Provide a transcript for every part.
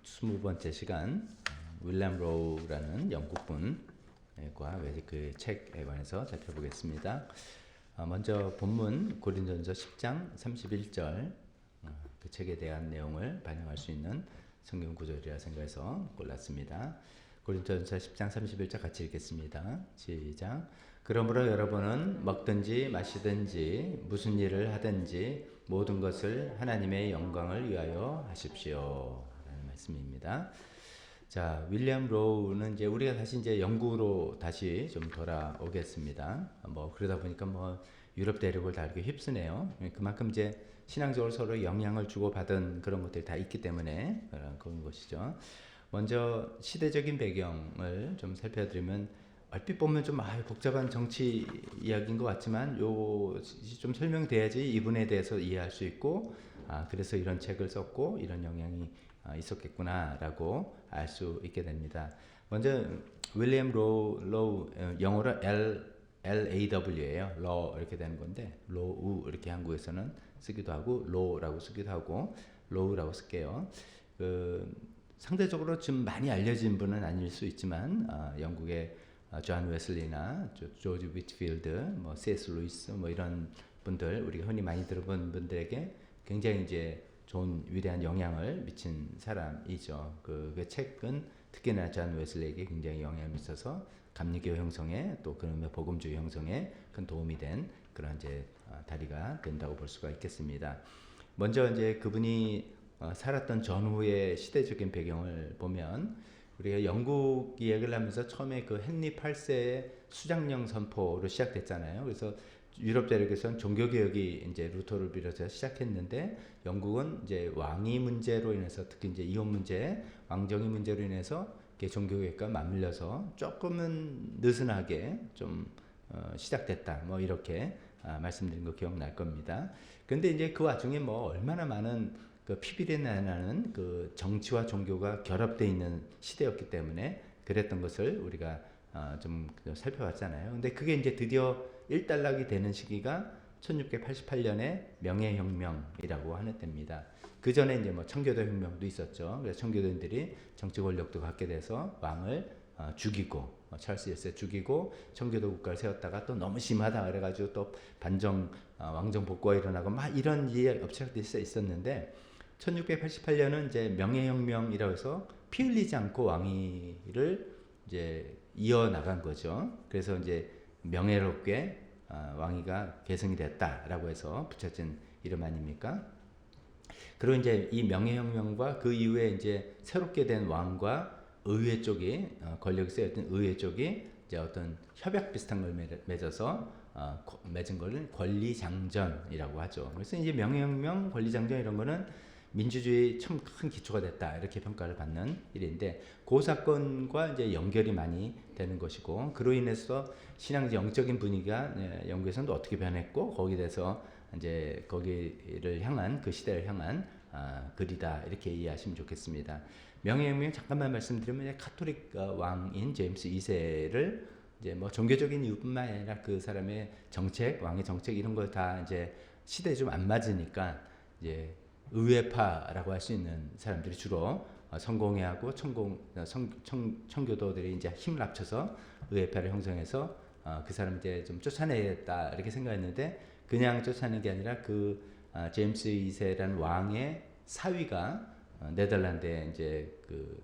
20번째 시간 윌리엄 로우라는 영국분과 그 책에 관해서 살펴보겠습니다. 먼저 본문 고린도전서 10장 31절 그 책에 대한 내용을 반영할 수 있는 성경 구절이라 생각해서 골랐습니다. 고린도전서 10장 31절 같이 읽겠습니다. 시작. 그러므로 여러분은 먹든지 마시든지 무슨 일을 하든지 모든 것을 하나님의 영광을 위하여 하십시오. 라는 말씀입니다. 자, 윌리엄 로우는 이제 우리가 다시 이제 영국으로 다시 좀 돌아오겠습니다. 그러다 보니까 유럽 대륙을 다 이렇게 휩쓰네요. 그만큼 이제 신앙적으로 서로 영향을 주고받은 그런 것들이 다 있기 때문에 그런 것이죠. 먼저 시대적인 배경을 좀 살펴드리면 얼핏 보면 좀 복잡한 정치 이야기인 것 같지만 좀 설명돼야지 이분에 대해서 이해할 수 있고 그래서 이런 책을 썼고 이런 영향이 있었겠구나라고 알 수 있게 됩니다. 먼저 윌리엄 로우 영어로 LAW예요. 러 이렇게 되는 건데 로우 이렇게 한국에서는 쓰기도 하고 로라고 쓰기도 하고 로우라고 쓸게요. 상대적으로 좀 많이 알려진 분은 아닐 수 있지만 영국의 존 웨슬리나 조지 위트필드, C.S. 루이스 이런 분들 우리가 흔히 많이 들어본 분들에게 굉장히 이제 좋은 위대한 영향을 미친 사람이죠. 그 책은 특히나 존 웨슬리에게 굉장히 영향을 미쳐서 감리교 형성에 또 그러면 복음주의 형성에 큰 도움이 된 그런 이제 다리가 된다고 볼 수가 있겠습니다. 먼저 이제 그분이 살았던 전후의 시대적인 배경을 보면 우리가 영국 이야기를 하면서 처음에 그 헨리 8세의 수장령 선포로 시작됐잖아요. 그래서 유럽 대륙에서는 종교개혁이 이제 루터를 비롯해서 시작했는데 영국은 이제 왕위 문제로 인해서 특히 이제 이혼 문제, 왕정위 문제로 인해서 종교개혁과 맞물려서 조금은 느슨하게 좀 시작됐다. 이렇게 말씀드린 거 기억날 겁니다. 근데 이제 그 와중에 얼마나 많은 그 피비린내 나는 그 정치와 종교가 결합되어 있는 시대였기 때문에 그랬던 것을 우리가 좀 살펴봤잖아요. 근데 그게 이제 드디어 일단락이 되는 시기가 1688년에 명예혁명이라고 하는 때입니다. 그 전에 이제 청교도 혁명도 있었죠. 그래서 청교도인들이 정치 권력도 갖게 돼서 왕을 죽이고 찰스 1세 죽이고 청교도 국가를 세웠다가 또 너무 심하다 그래가지고 또 반정 왕정 복구가 일어나고 이런 업체들이 있었는데 1688년은 이제 명예혁명이라고 해서 피 흘리지 않고 왕위를 이제 이어나간 거죠. 그래서 이제 명예롭게 왕위가 계승이 됐다라고 해서 붙여진 이름 아닙니까? 그리고 이제 이 명예혁명과 그 이후에 이제 새롭게 된 왕과 의회 쪽이 권력이 세였던 의회 쪽이 이제 어떤 협약 비슷한 걸 맺어서 맺은 거를 권리장전이라고 하죠. 그래서 이제 명예혁명, 권리장전 이런 거는 민주주의 참 큰 기초가 됐다 이렇게 평가를 받는 일인데 그 사건과 이제 연결이 많이 되는 것이고 그로 인해서 신앙 영적인 분위기가 영국에서는 어떻게 변했고 거기에 대해서 이제 거기를 향한 그 시대를 향한 글이다 이렇게 이해하시면 좋겠습니다. 명예혁명 잠깐만 말씀드리면 카톨릭 왕인 제임스 2세를 이제 종교적인 이유뿐만 아니라 그 사람의 정책, 왕의 정책 이런 걸 다 이제 시대에 좀 안 맞으니까 이제 의회파라고 할 수 있는 사람들이 주로 성공회하고 청교도들이 이제 힘을 합쳐서 의회파를 형성해서 그 사람 이제 좀 쫓아내겠다 이렇게 생각했는데 그냥 쫓아내는 게 아니라 그 제임스 2세라는 왕의 사위가 네덜란드의 이제 그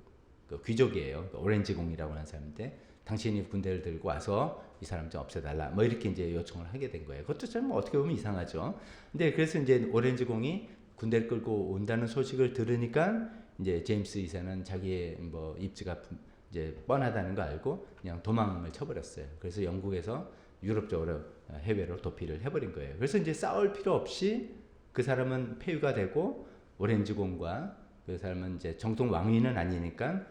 귀족이에요. 오렌지공이라고 하는 사람인데 당신이 군대를 들고 와서 이 사람 좀 없애달라. 이렇게 이제 요청을 하게 된 거예요. 그것도 좀 어떻게 보면 이상하죠. 근데 그래서 이제 오렌지공이 군대를 끌고 온다는 소식을 들으니까 이제 제임스 2세는 자기의 입지가 이제 뻔하다는 거 알고 그냥 도망을 쳐버렸어요. 그래서 영국에서 유럽 쪽으로 해외로 도피를 해버린 거예요. 그래서 이제 싸울 필요 없이 그 사람은 폐위가 되고 오렌지공과 그 사람은 이제 정통 왕위는 아니니까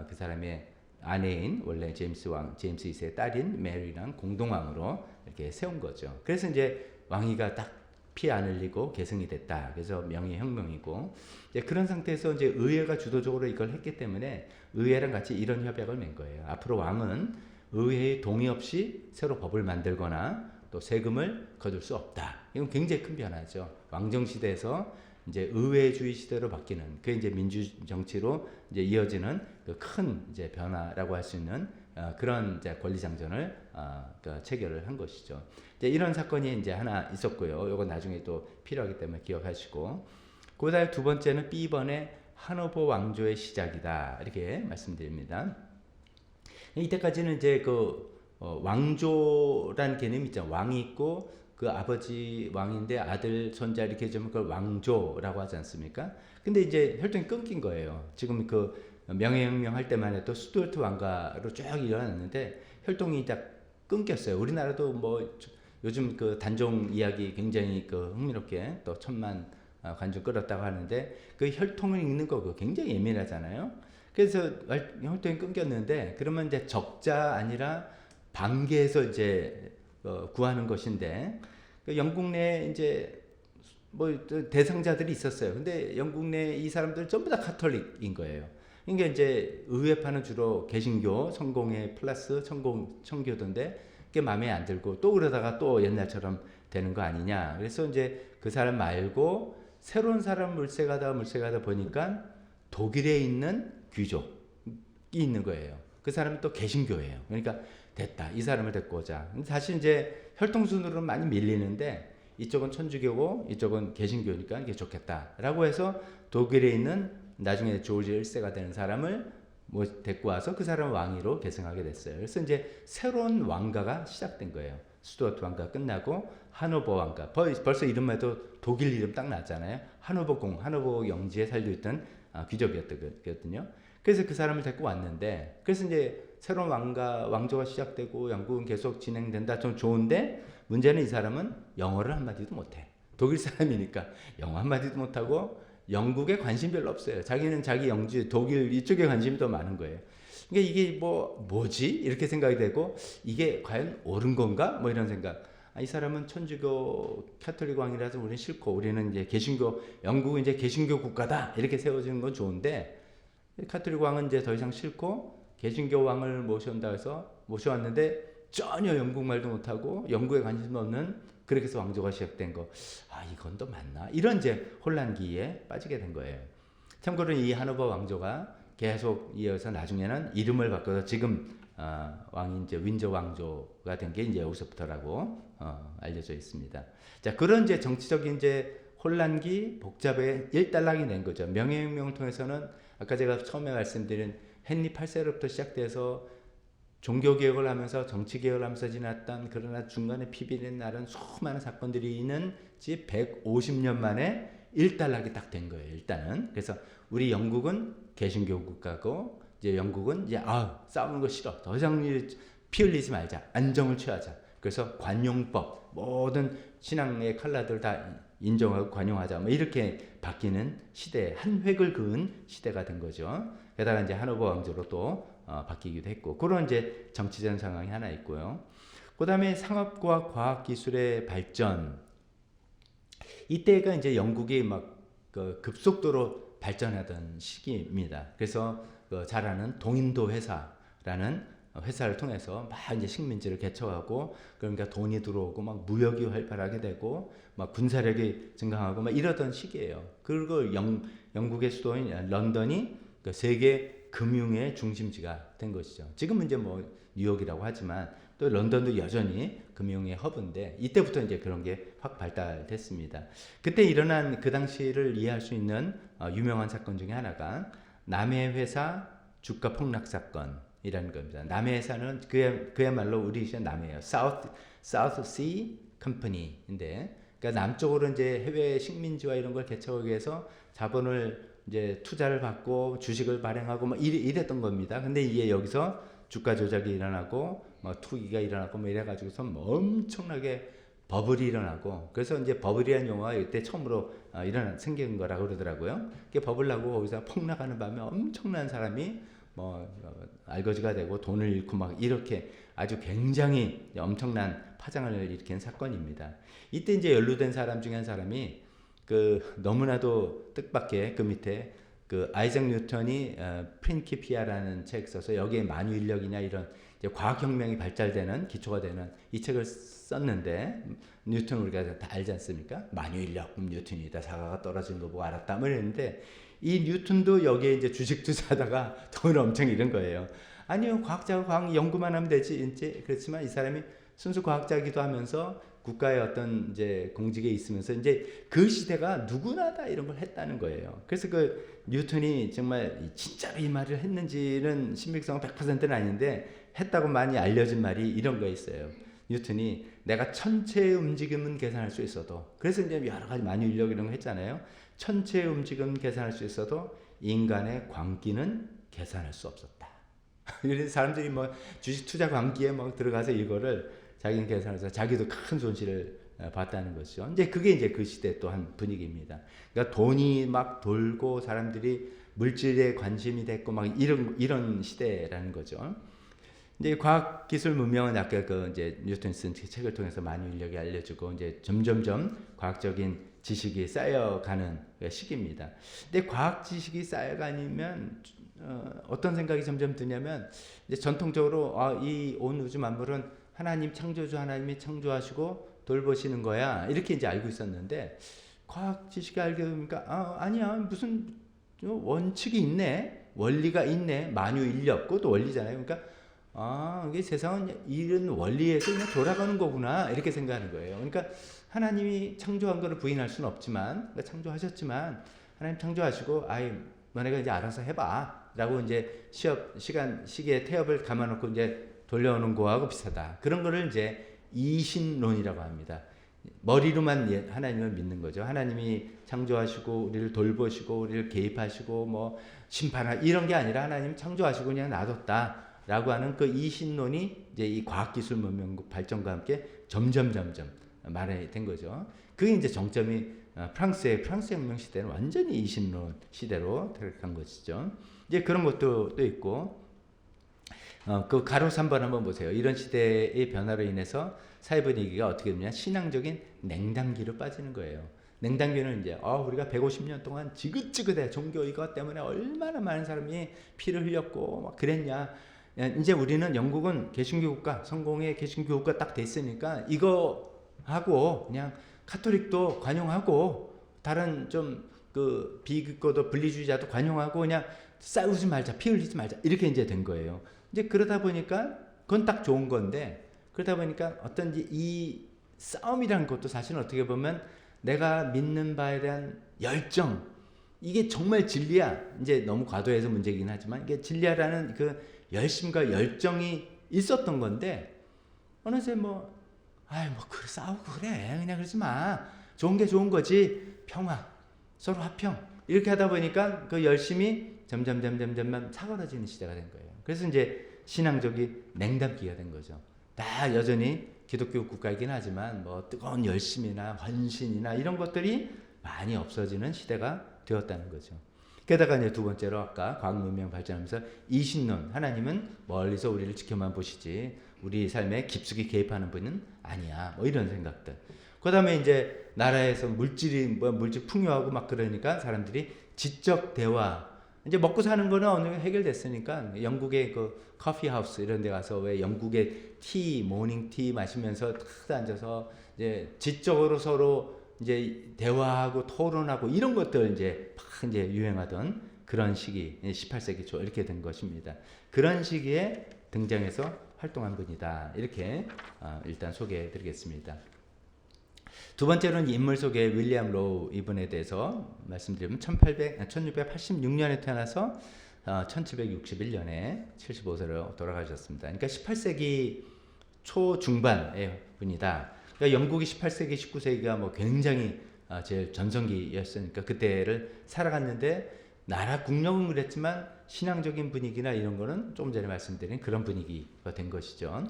그 사람의 아내인 원래 제임스 2세의 딸인 메리랑 공동왕으로 이렇게 세운 거죠. 그래서 이제 왕위가 딱 피 안 흘리고 계승이 됐다. 그래서 명예혁명이고 이제 그런 상태에서 이제 의회가 주도적으로 이걸 했기 때문에 의회랑 같이 이런 협약을 맺은 거예요. 앞으로 왕은 의회의 동의 없이 새로 법을 만들거나 또 세금을 거둘 수 없다. 이건 굉장히 큰 변화죠. 왕정 시대에서 이제 의회주의 시대로 바뀌는 그 이제 민주 정치로 이제 이어지는 그 큰 이제 변화라고 할 수 있는 그런 이제 권리 장전을 그 체결을 한 것이죠. 이제 이런 사건이 이제 하나 있었고요. 이건 나중에 또 필요하기 때문에 기억하시고, 그다음에 두 번째는 B번의 하노버 왕조의 시작이다 이렇게 말씀드립니다. 이때까지는 이제 그 왕조란 개념이 있잖아요. 왕이 있고 그 아버지 왕인데 아들 손자 이렇게 좀 그걸 왕조라고 하지 않습니까? 근데 이제 혈통이 끊긴 거예요. 지금 그 명예혁명 할 때만 해도 스튜어트 왕가로 쭉 일어났는데 혈통이 딱 끊겼어요. 우리나라도 뭐 요즘 그 단종 이야기 굉장히 그 흥미롭게 또 1,000만 관중 끌었다고 하는데 그 혈통을 읽는 거 그거 굉장히 예민하잖아요. 그래서 혈통이 끊겼는데 그러면 이제 적자 아니라 반계에서 이제 구하는 것인데 그 영국 내 이제 뭐 대상자들이 있었어요. 근데 영국 내 이 사람들 전부 다 카톨릭인 거예요. 그러니까 이제 의회파는 주로 개신교, 성공회 플러스 청교도인데 그게 마음에 안 들고 또 그러다가 또 옛날처럼 되는 거 아니냐. 그래서 이제 그 사람 말고 새로운 사람 물색하다 보니까 독일에 있는 귀족이 있는 거예요. 그 사람은 또 개신교예요. 그러니까 됐다. 이 사람을 데리고 오자. 사실 이제 혈통순으로는 많이 밀리는데 이쪽은 천주교고 이쪽은 개신교니까 이게 좋겠다라고 해서 독일에 있는 나중에 조지 1세가 되는 사람을 뭐 데리고 와서 그 사람을 왕위로 계승하게 됐어요. 그래서 이제 새로운 왕가가 시작된 거예요. 스튜어트 왕가 끝나고 하노버 왕가. 벌써 이름만 해도 독일 이름 딱 났잖아요. 하노버 영지에 살고 있던 귀족이었거든요. 그래서 그 사람을 데리고 왔는데, 그래서 이제 새로운 왕조가 시작되고 영국은 계속 진행된다. 좀 좋은데 문제는 이 사람은 영어를 한마디도 못해. 독일 사람이니까 영어 한마디도 못하고 영국에 관심 별로 없어요. 자기는 자기 영지 독일 이쪽에 관심이 더 많은 거예요. 그러니까 이게 뭐지? 이렇게 생각이 되고 이게 과연 옳은 건가? 뭐 이런 생각. 이 사람은 천주교 카톨릭 왕이라서 우리는 싫고 우리는 이제 개신교, 영국은 이제 개신교 국가다 이렇게 세워지는 건 좋은데 카톨릭 왕은 이제 더 이상 싫고 개신교 왕을 모셔온다 해서 모셔왔는데 전혀 영국말도 못하고 영국에 관심도 없는, 그렇게 해서 왕조가 시작된 거. 이건 또 맞나? 이런 이제 혼란기에 빠지게 된 거예요. 참고로 이 하노버 왕조가 계속 이어서 나중에는 이름을 바꿔서 지금 왕이 이제 윈저 왕조가 된 게 이제 여기서부터라고 알려져 있습니다. 자, 그런 이제 정치적인 이제 혼란기, 복잡에 일단락이 된 거죠. 명예혁명을 통해서는 아까 제가 처음에 말씀드린 헨리 8세로부터 시작돼서 종교개혁을 하면서 정치개혁을 하면서 지났던, 그러나 중간에 피비린 나른 수많은 사건들이 있는지 150년 만에 일단락이 딱 된 거예요. 일단은. 그래서 우리 영국은 개신교 국가고 이제 영국은 이제 싸우는 거 싫어. 더 이상 피 흘리지 말자. 안정을 취하자. 그래서 관용법, 모든 신앙의 칼라들 다 인정하고 관용하자. 뭐 이렇게 바뀌는 시대, 한 획을 그은 시대가 된 거죠. 게다가 이제 하노버 왕조로 또 바뀌기도 했고, 그런 이제 정치적 상황이 하나 있고요. 그 다음에 상업과 과학기술의 발전. 이때가 이제 영국이 막 급속도로 발전하던 시기입니다. 그래서 잘 아는 동인도 회사라는 회사를 통해서 막 이제 식민지를 개척하고, 그러니까 돈이 들어오고 막 무역이 활발하게 되고 막 군사력이 증강하고 막 이러던 시기예요. 그리고 영국의 수도인 런던이 그 세계 금융의 중심지가 된 것이죠. 지금은 이제 뭐 뉴욕이라고 하지만 또 런던도 여전히 금융의 허브인데 이때부터 이제 그런 게 확 발달됐습니다. 그때 일어난 그 당시를 이해할 수 있는 유명한 사건 중에 하나가 남해 회사 주가 폭락 사건이라는 겁니다. 남해 회사는 그야말로 우리 시대 남해예요. South Sea Company인데, 그러니까 남쪽으로 이제 해외 식민지와 이런 걸 개척하기 위해서 자본을 이제 투자를 받고 주식을 발행하고 뭐 이랬던 겁니다. 근데 이게 여기서 주가 조작이 일어나고 뭐 투기가 일어나고 뭐 이래가지고서 뭐 엄청나게 버블이 일어나고, 그래서 이제 버블이라는 용어가 이때 처음으로 생긴 거라고 그러더라고요. 그게 버블 나고 거기서 폭락하는 밤에 엄청난 사람이 뭐 알거지가 되고 돈을 잃고 막 이렇게 아주 굉장히 엄청난 파장을 일으킨 사건입니다. 이때 이제 연루된 사람 중에 한 사람이 그 너무나도 뜻밖의 그 밑에 그 아이작 뉴턴이 프린키피아라는 책 써서 여기에 만유인력이냐 이런 이제 과학혁명이 발달되는 기초가 되는 이 책을 썼는데 뉴턴 우리가 다 알지 않습니까? 만유인력, 뉴턴이다. 사과가 떨어지는 거 보고 알았다. 뭐 이랬는데 이 뉴턴도 여기에 이제 주식 투자하다가 돈을 엄청 잃은 거예요. 아니요, 과학자가 과학 연구만 하면 되지. 이제 그렇지만 이 사람이 순수 과학자이기도 하면서 국가의 어떤 이제 공직에 있으면서 이제 그 시대가 누구나 다 이런 걸 했다는 거예요. 그래서 그 뉴턴이 정말 진짜로 이 말을 했는지는 신빙성은 100%는 아닌데 했다고 많이 알려진 말이 이런 거 있어요. 뉴턴이 내가 천체의 움직임은 계산할 수 있어도, 그래서 이제 여러 가지 만유인력 이런 거 했잖아요. 천체의 움직임 계산할 수 있어도 인간의 광기는 계산할 수 없었다. 그래서 사람들이 뭐 주식 투자 광기에 막 들어가서 이거를 자기는 계산해서 자기도 큰 손실을 봤다는 것이죠. 이제 그게 이제 그 시대 또 한 분위기입니다. 그러니까 돈이 막 돌고 사람들이 물질에 관심이 됐고 막 이런 시대라는 거죠. 이제 과학기술 문명은 아까 그 이제 뉴턴이 쓴 책을 통해서 만유인력이 알려주고 이제 점점점 과학적인 지식이 쌓여가는 시기입니다. 근데 과학 지식이 쌓여가면 어떤 생각이 점점 드냐면 이제 전통적으로 이 온 우주 만물은 하나님 창조주 하나님이 창조하시고 돌보시는 거야 이렇게 이제 알고 있었는데 과학 지식이 알게 보니까 아니야 무슨 원칙이 있네 원리가 있네 만유인력 그것도 원리잖아요. 그러니까 이게 세상은 이런 원리에서 그냥 돌아가는 거구나 이렇게 생각하는 거예요. 그러니까 하나님이 창조한 거를 부인할 수는 없지만 그러니까 창조하셨지만 하나님 창조하시고 너네가 이제 알아서 해봐 라고 이제 시기에 태엽을 감아놓고 이제 돌려오는 거하고 비슷하다. 그런 거를 이제 이신론이라고 합니다. 머리로만 하나님을 믿는 거죠. 하나님이 창조하시고 우리를 돌보시고 우리를 개입하시고 뭐 심판하 이런 게 아니라 하나님 창조하시고 그냥 놔뒀다라고 하는 그 이신론이 이제 이 과학기술 문명 발전과 함께 점점 말이 된 거죠. 그게 이제 정점이 프랑스 혁명 시대는 완전히 이신론 시대로 들어간 것이죠. 이제 그런 것도 또 있고. 그 가로 3번 한번 보세요. 이런 시대의 변화로 인해서 사회 분위기가 어떻게 되냐 신앙적인 냉담기로 빠지는 거예요. 냉담기는 이제 우리가 150년 동안 지긋지긋해 종교 이것 때문에 얼마나 많은 사람이 피를 흘렸고 막 그랬냐. 이제 우리는 영국은 개신교 국가 성공의 개신교 국가 딱 됐으니까 이거 하고 그냥 카톨릭도 관용하고 다른 좀 그 비기교도 분리주의자도 관용하고 그냥 싸우지 말자 피 흘리지 말자 이렇게 이제 된 거예요. 이제 그러다 보니까 그건 딱 좋은 건데 그러다 보니까 어떤지 이 싸움이라는 것도 사실은 어떻게 보면 내가 믿는 바에 대한 열정 이게 정말 진리야 이제 너무 과도해서 문제이긴 하지만 이게 진리야라는 그 열심과 열정이 있었던 건데 어느새 그래 싸우고 그래 그냥 그러지 마 좋은 게 좋은 거지 평화 서로 화평 이렇게 하다 보니까 그 열심이 점점 사그라지는 시대가 된 거예요. 그래서 이제 신앙적인 냉담기가 된 거죠. 다 여전히 기독교 국가이긴 하지만 뜨거운 열심이나 헌신이나 이런 것들이 많이 없어지는 시대가 되었다는 거죠. 게다가 이제 두 번째로 아까 과학 문명 발전하면서 이신론 하나님은 멀리서 우리를 지켜만 보시지 우리 삶에 깊숙이 개입하는 분은 아니야. 이런 생각들. 그다음에 이제 나라에서 물질 풍요하고 막 그러니까 사람들이 지적 대화 이제 먹고 사는 거는 어느 정도 해결됐으니까 영국의 그 커피 하우스 이런 데 가서 왜 영국의 모닝 티 마시면서 탁 앉아서 이제 지적으로 서로 이제 대화하고 토론하고 이런 것들 이제 막 이제 유행하던 그런 시기 18세기 초 이렇게 된 것입니다. 그런 시기에 등장해서 활동한 분이다. 이렇게 일단 소개해 드리겠습니다. 두 번째로는 인물 소개 윌리엄 로우 이분에 대해서 말씀드리면 1686년에 태어나서 1761년에 75세로 돌아가셨습니다. 그러니까 18세기 초중반의 분이다. 그러니까 영국이 18세기, 19세기가 굉장히 제일 전성기였으니까 그때를 살아갔는데 나라 국력은 그랬지만 신앙적인 분위기나 이런 거는 조금 전에 말씀드린 그런 분위기가 된 것이죠.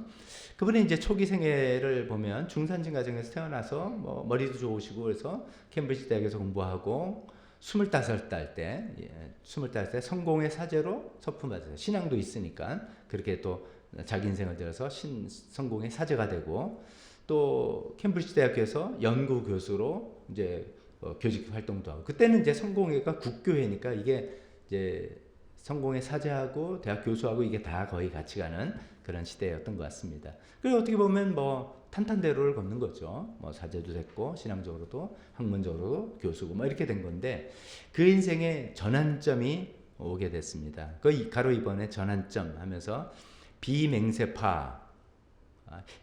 그분의 이제 초기 생애를 보면 중산층 가정에서 태어나서 머리도 좋으시고 그래서 캠브리지 대학에서 공부하고 25살 때 성공의 사제로 서품받았어요. 신앙도 있으니까 그렇게 또 자기 인생을 들어서 성공의 사제가 되고 또 캠브리지 대학에서 연구 교수로 이제 교직 활동도 하고 그때는 이제 성공회가 국교회니까 이게 이제 성공의 사제하고 대학 교수하고 이게 다 거의 같이 가는 그런 시대였던 것 같습니다. 그리고 어떻게 보면 뭐 탄탄대로를 걷는 거죠. 뭐 사제도 됐고 신앙적으로도 학문적으로 교수고 뭐 이렇게 된 건데 그 인생의 전환점이 오게 됐습니다. 그 가로 이번에 전환점 하면서 비맹세파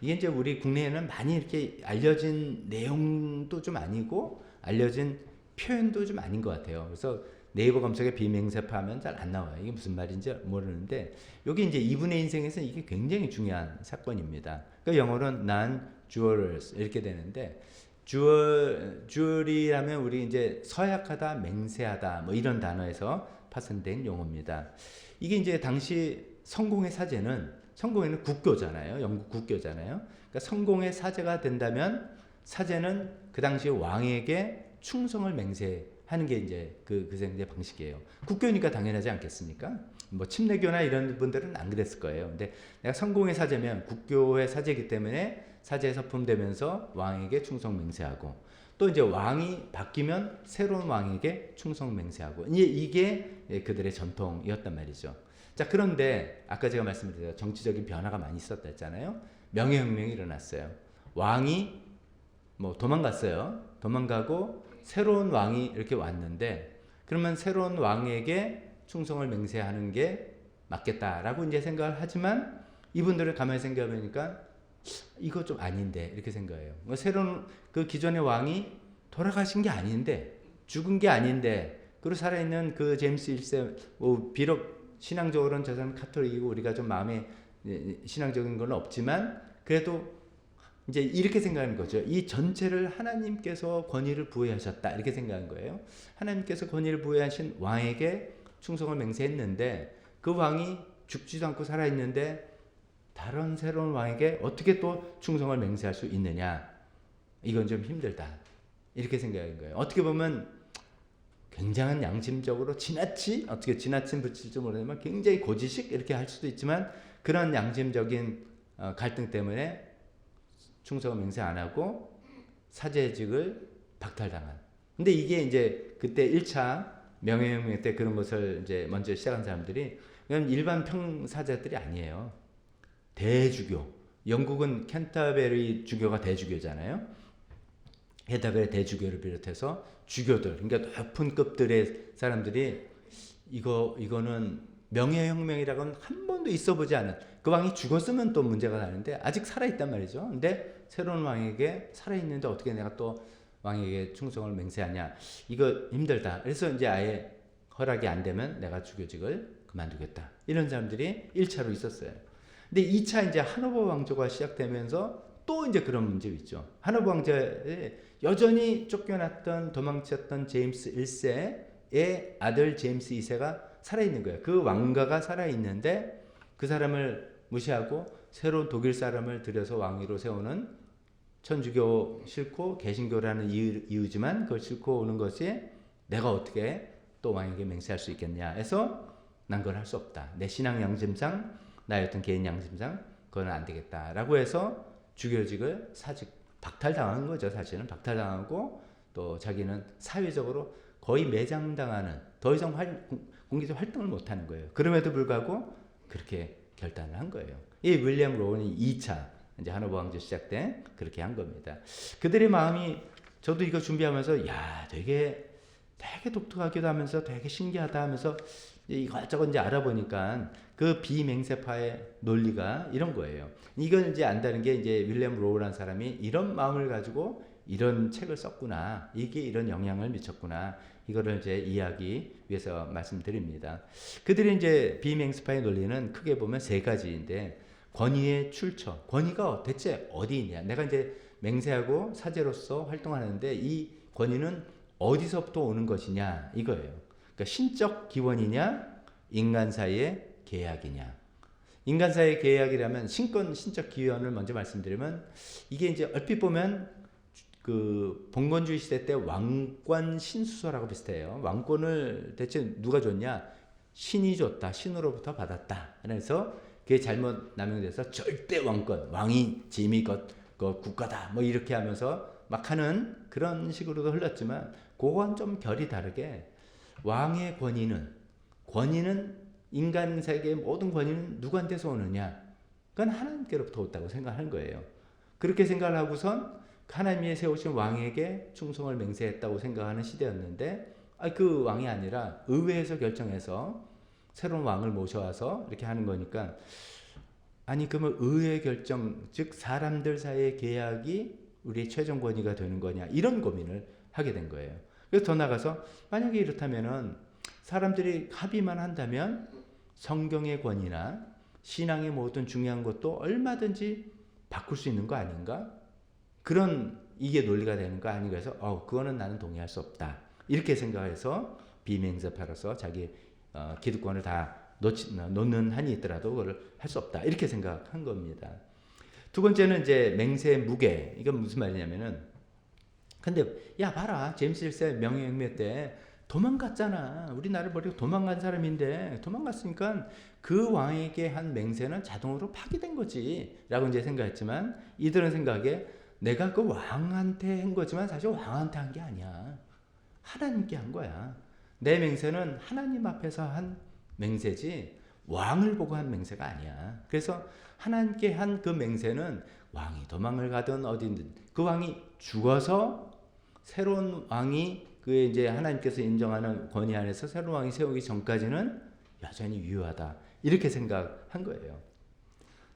이게 이제 우리 국내에는 많이 이렇게 알려진 내용도 좀 아니고 알려진 표현도 좀 아닌 것 같아요. 그래서 네이버 검색에 비맹세파 하면 잘 안 나와요. 이게 무슨 말인지 모르는데 여기 이제 이분의 인생에서 이게 굉장히 중요한 사건입니다. 그 영어로는 non-jurors 이렇게 되는데 주얼이라면 우리 이제 서약하다, 맹세하다 뭐 이런 단어에서 파생된 용어입니다. 이게 이제 당시 성공의 사제는 성공에는 국교잖아요. 영국 국교잖아요. 그러니까 성공의 사제가 된다면 사제는 그 당시 왕에게 충성을 맹세하는 게 이제 그 생제 방식이에요. 국교니까 당연하지 않겠습니까? 뭐 침례교나 이런 분들은 안 그랬을 거예요. 근데 내가 성공의 사제면 국교의 사제이기 때문에 사제에 서품되면서 왕에게 충성 맹세하고 또 이제 왕이 바뀌면 새로운 왕에게 충성 맹세하고 이게 그들의 전통이었단 말이죠. 자, 그런데 아까 제가 말씀드린 정치적인 변화가 많이 있었다 했잖아요. 명예혁명이 일어났어요. 왕이 뭐 도망갔어요. 도망가고 새로운 왕이 이렇게 왔는데 그러면 새로운 왕에게 충성을 맹세하는 게 맞겠다라고 이제 생각을 하지만 이분들을 가만히 생각해보니까 이거 좀 아닌데 이렇게 생각해요. 새로운 그 기존의 왕이 돌아가신 게 아닌데 죽은 게 아닌데 그리고 살아있는 그 제임스 1세 뭐 비록 신앙적으로는 저 사람 카톨릭이고 우리가 좀 마음에 신앙적인 건 없지만 그래도 이제 이렇게 생각하는 거죠. 이 전체를 하나님께서 권위를 부여하셨다 이렇게 생각한 거예요. 하나님께서 권위를 부여하신 왕에게 충성을 맹세했는데 그 왕이 죽지도 않고 살아있는데 다른 새로운 왕에게 어떻게 또 충성을 맹세할 수 있느냐 이건 좀 힘들다 이렇게 생각한 거예요. 어떻게 보면 굉장한 양심적으로 어떻게 지나친 붙일지 모르지만 굉장히 고지식 이렇게 할 수도 있지만 그런 양심적인 갈등 때문에 충성을 맹세 안 하고 사제직을 박탈당한. 근데 이게 이제 그때 1차 명예혁명 때 그런 것을 이제 먼저 시작한 사람들이 그냥 일반 평사제들이 아니에요. 대주교. 영국은 캔터베리 주교가 대주교잖아요. 캔터베리 대주교를 비롯해서 주교들, 그러니까 높은 급들의 사람들이 이거는 명예혁명이라고는 한 번도 있어보지 않은 그 왕이 죽었으면 또 문제가 나는데 아직 살아있단 말이죠. 근데 새로운 왕에게 살아있는데 어떻게 내가 또 왕에게 충성을 맹세하냐 이거 힘들다. 그래서 이제 아예 허락이 안 되면 내가 주교직을 그만두겠다. 이런 사람들이 1차로 있었어요. 근데 2차 이제 하노버 왕조가 시작되면서 또 이제 그런 문제가 있죠. 하노버 왕조에 여전히 쫓겨났던 도망쳤던 제임스 1세의 아들 제임스 2세가 살아있는 거예요. 그 왕가가 살아있는데 그 사람을 무시하고 새로운 독일 사람을 들여서 왕위로 세우는 천주교 싫고 개신교라는 이유지만 그걸 싫고 오는 것이 내가 어떻게 또 왕에게 맹세할 수 있겠냐 해서 난 그걸 할 수 없다. 내 신앙 양심상 나의 어떤 개인 양심상 그건 안 되겠다라고 해서 주교직을 박탈당한 거죠. 사실은 박탈당하고 또 자기는 사회적으로 거의 매장당하는 더 이상 공개적 활동을 못하는 거예요. 그럼에도 불구하고 그렇게 결단을 한 거예요. 이 윌리엄 로운이 2차 이제 하노버 왕조 시작 때 그렇게 한 겁니다. 그들의 마음이 저도 이거 준비하면서 야 되게 독특하기도 하면서 되게 신기하다 하면서 이것저것 이제 알아보니까 그 비맹세파의 논리가 이런 거예요. 이걸 이제 안다는 게 이제 윌리엄 로우라는 사람이 이런 마음을 가지고 이런 책을 썼구나. 이게 이런 영향을 미쳤구나. 이거를 이제 이해하기 위해서 말씀드립니다. 그들이 이제 비맹세파의 논리는 크게 보면 세 가지인데 권위의 출처. 권위가 대체 어디 있냐. 내가 이제 맹세하고 사제로서 활동하는데 이 권위는 어디서부터 오는 것이냐 이거예요. 그러니까 신적 기원이냐 인간 사이의 계약이냐. 인간 사이의 계약이라면 신적 기원을 먼저 말씀드리면 이게 이제 얼핏 보면 그 봉건주의 시대 때 왕권 신수설하고 비슷해요. 왕권을 대체 누가 줬냐? 신이 줬다. 신으로부터 받았다. 그래서 그게 잘못 남용돼서 절대 왕권, 왕이 짐이 국가다. 뭐 이렇게 하면서 막 하는 그런 식으로도 흘렀지만 그건 좀 결이 다르게 왕의 권위는 권위는 인간 세계의 모든 권위는 누구한테서 오느냐? 그건 하나님께로부터 왔다고 생각하는 거예요. 그렇게 생각을 하고선 하나님이 세우신 왕에게 충성을 맹세했다고 생각하는 시대였는데 그 왕이 아니라 의회에서 결정해서 새로운 왕을 모셔와서 이렇게 하는 거니까 아니 그러면 의회 결정 즉 사람들 사이의 계약이 우리의 최종 권위가 되는 거냐 이런 고민을 하게 된 거예요. 그래서 더 나가서 만약에 이렇다면은 사람들이 합의만 한다면 성경의 권위나 신앙의 모든 중요한 것도 얼마든지 바꿀 수 있는 거 아닌가? 그런 이게 논리가 되는 거 아닌가 해서 그거는 나는 동의할 수 없다. 이렇게 생각해서 비맹세파로서 자기 기득권을 다 놓는 한이 있더라도 그걸 할 수 없다. 이렇게 생각한 겁니다. 두 번째는 이제 맹세의 무게. 이건 무슨 말이냐면은 근데 야 봐라 제임스 1세 명예혁명 때 도망갔잖아. 우리나라를 버리고 도망간 사람인데 도망갔으니까 그 왕에게 한 맹세는 자동으로 파기된 거지 라고 이제 생각했지만 이들은 생각에 내가 그 왕한테 한 거지만 사실 왕한테 한 게 아니야. 하나님께 한 거야. 내 맹세는 하나님 앞에서 한 맹세지 왕을 보고 한 맹세가 아니야. 그래서 하나님께 한 그 맹세는 왕이 도망을 가든 어디든 그 왕이 죽어서 새로운 왕이 그의 이제 하나님께서 인정하는 권위 안에서 새로운 왕이 세우기 전까지는 여전히 유효하다. 이렇게 생각한 거예요.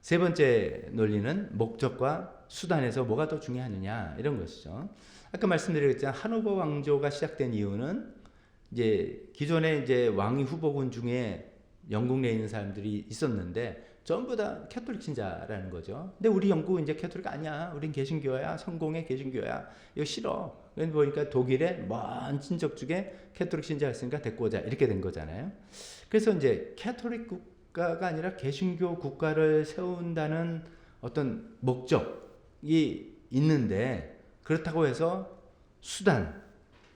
세 번째 논리는 목적과 수단에서 뭐가 더 중요하느냐 이런 것이죠. 아까 말씀드렸잖아요. 하노버 왕조가 시작된 이유는 이제 기존에 이제 왕위 후보군 중에 영국 내에 있는 사람들이 있었는데 전부 다 캐톨릭 신자라는 거죠. 근데 우리 영국은 이제 캐톨릭 아니야. 우린 개신교야. 성공의 개신교야. 이거 싫어. 그래서 보니까 독일의 먼 친척 중에 캐톨릭 신자였으니까 데리고 오자. 이렇게 된 거잖아요. 그래서 이제 캐톨릭 국가가 아니라 개신교 국가를 세운다는 어떤 목적이 있는데 그렇다고 해서 수단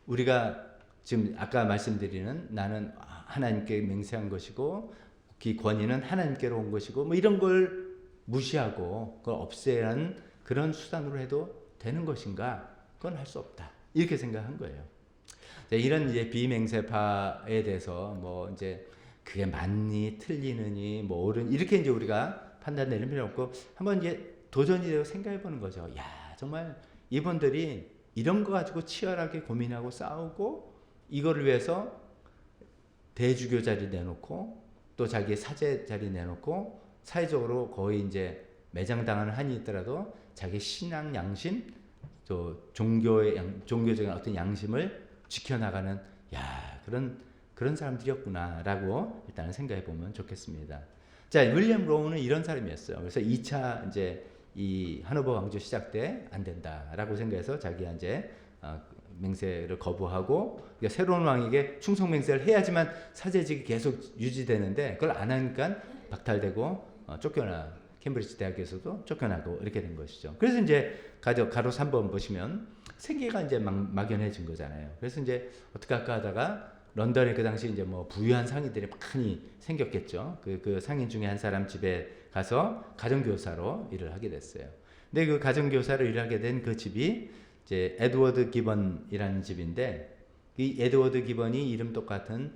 우리가 지금 아까 말씀드리는 나는 하나님께 맹세한 것이고 그 권위는 하나님께로 온 것이고 뭐 이런 걸 무시하고 그걸 없애는 그런 수단으로 해도 되는 것인가? 그건 할 수 없다. 이렇게 생각한 거예요. 이런 이제 비맹세파에 대해서 뭐 이제 그게 맞니 틀리느니 뭐 옳은 이렇게 이제 우리가 판단 내릴 필요 없고 한번 이제 도전이 되고 생각해 보는 거죠. 야 정말 이분들이 이런 거 가지고 치열하게 고민하고 싸우고 이거를 위해서 대주교 자리 내놓고 또 자기의 사제 자리 내놓고 사회적으로 거의 이제 매장당하는 한이 있더라도 자기 신앙 양심 또 종교적인 어떤 양심을 지켜나가는 그런 사람들이었구나라고 일단은 생각해 보면 좋겠습니다. 자, 윌리엄 로우는 이런 사람이었어요. 그래서 2차 이제 이 하노버 왕조 시작 때 안 된다라고 생각해서 자기가 이제 맹세를 거부하고 그러니까 새로운 왕에게 충성 맹세를 해야지만 사제직이 계속 유지되는데 그걸 안 하니까 박탈되고 쫓겨나 캠브리지 대학에서도 쫓겨나고 이렇게 된 것이죠. 그래서 이제 가로 3번 보시면 세계가 이제 막연해진 거잖아요. 그래서 이제 어떻게 할까 하다가 런던에 그 당시 이제 뭐 부유한 상인들이 많이 생겼겠죠. 그 상인 중에 한 사람 집에 가서 가정교사로 일을 하게 됐어요. 근데 그 가정교사로 일하게 된 그 집이 이제 에드워드 기번이라는 집인데 이 에드워드 기번이 이름 똑같은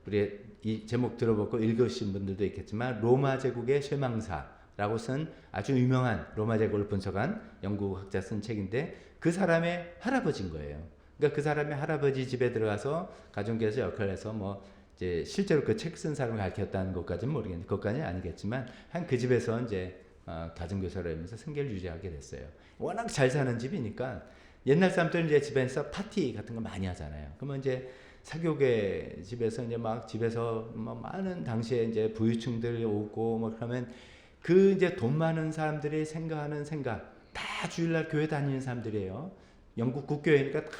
우리 이 제목 들어보고 읽으신 분들도 있겠지만 로마 제국의 쇠망사라고 쓴 아주 유명한 로마 제국을 분석한 영국 학자 쓴 책인데 그 사람의 할아버지인 거예요. 그러니까 그 사람의 할아버지 집에 들어가서 가정교사 역할을 해서 뭐 이제 실제로 그 책 쓴 사람을 가르쳤다는 것까지는 모르겠는데 그것까지는 아니겠지만 한 그 집에서 이제 가정교사로 하면서 생계를 유지하게 됐어요. 워낙 잘 사는 집이니까 옛날 사람들은 이제 집에서 파티 같은 거 많이 하잖아요. 그러면 이제 사교계 집에서 이제 막 집에서 뭐 많은 당시에 이제 부유층들 오고 뭐 그러면 그 이제 돈 많은 사람들이 생각하는 생각 다 주일날 교회 다니는 사람들이에요. 영국 국교회니까 다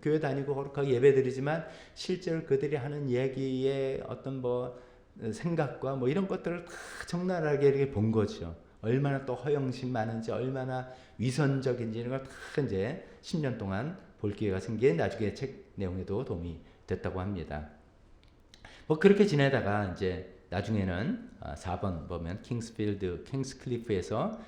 교회 다니고 거룩하게 예배 드리지만 실제로 그들이 하는 얘기의 어떤 뭐 생각과 뭐 이런 것들을 다 적나라하게 이렇게 본 거죠. 얼마나 또 허영심 많은지 얼마나 위선적인지 이런 걸 다 이제 10년 동안 볼 기회가 생기게 나중에 책 내용에도 도움이 됐다고 합니다. 뭐 그렇게 지내다가 이제 나중에는 4번 보면 킹스클리프에서